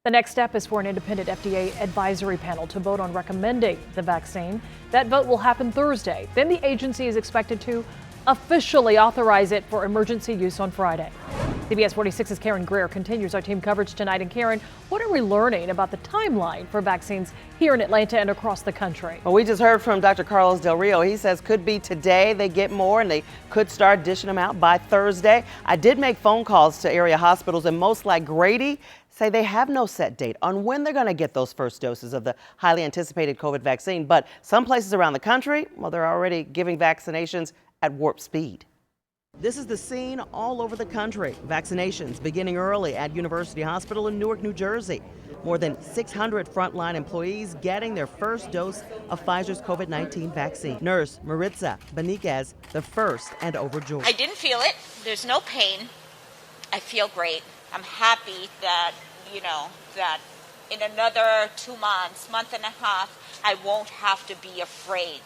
The next step is for an independent FDA advisory panel to vote on recommending the vaccine. That vote will happen Thursday. Then the agency is expected to officially authorize it for emergency use on Friday. CBS 46's Karen Greer continues our team coverage tonight. And Karen, what are we learning about the timeline for vaccines here in Atlanta and across the country? Well, we just heard from Dr. Carlos Del Rio. He says could be today they get more and they could start dishing them out by Thursday. I did make phone calls to area hospitals, and most like Grady say they have no set date on when they're going to get those first doses of the highly anticipated COVID vaccine. But some places around the country, well, they're already giving vaccinations at warp speed. This is the scene all over the country. Vaccinations beginning early at University Hospital in Newark, New Jersey. More than 600 frontline employees getting their first dose of Pfizer's COVID-19 vaccine. Nurse Maritza Beniquez, the first and overjoyed. I didn't feel it. There's no pain. I feel great. I'm happy that, that in another 2 months, month and a half, I won't have to be afraid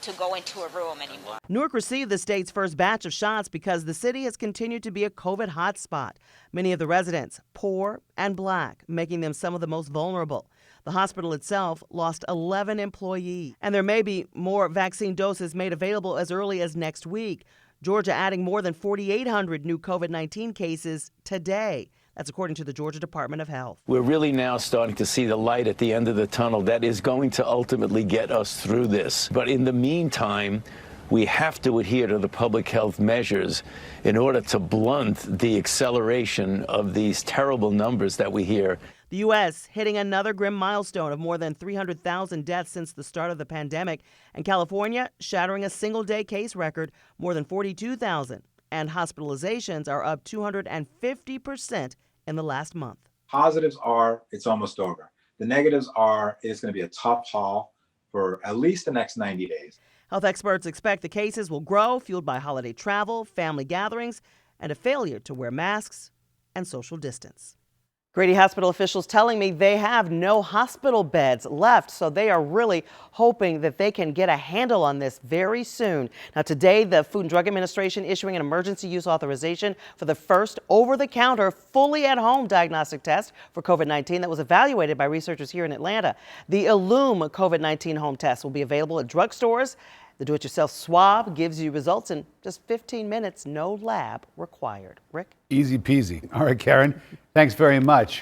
to go into a room anymore. Newark received the state's first batch of shots because the city has continued to be a COVID hotspot. Many of the residents, poor and black, making them some of the most vulnerable. The hospital itself lost 11 employees, and there may be more vaccine doses made available as early as next week. Georgia adding more than 4,800 new COVID-19 cases today. That's according to the Georgia Department of Health. We're really now starting to see the light at the end of the tunnel that is going to ultimately get us through this. But in the meantime, we have to adhere to the public health measures in order to blunt the acceleration of these terrible numbers that we hear. The U.S. hitting another grim milestone of more than 300,000 deaths since the start of the pandemic, and California shattering a single-day case record, more than 42,000. And hospitalizations are up 250% in the last month. Positives are it's almost over. The negatives are it's going to be a tough haul for at least the next 90 days. Health experts expect the cases will grow, fueled by holiday travel, family gatherings, and a failure to wear masks and social distance. Grady Hospital officials telling me they have no hospital beds left, so they are really hoping that they can get a handle on this very soon. Now, today, the Food and Drug Administration issuing an emergency use authorization for the first over-the-counter, fully at-home diagnostic test for COVID-19 that was evaluated by researchers here in Atlanta. The Illume COVID-19 home test will be available at drugstores. The do-it-yourself swab gives you results in just 15 minutes, no lab required. Rick? Easy peasy. All right, Karen, thanks very much.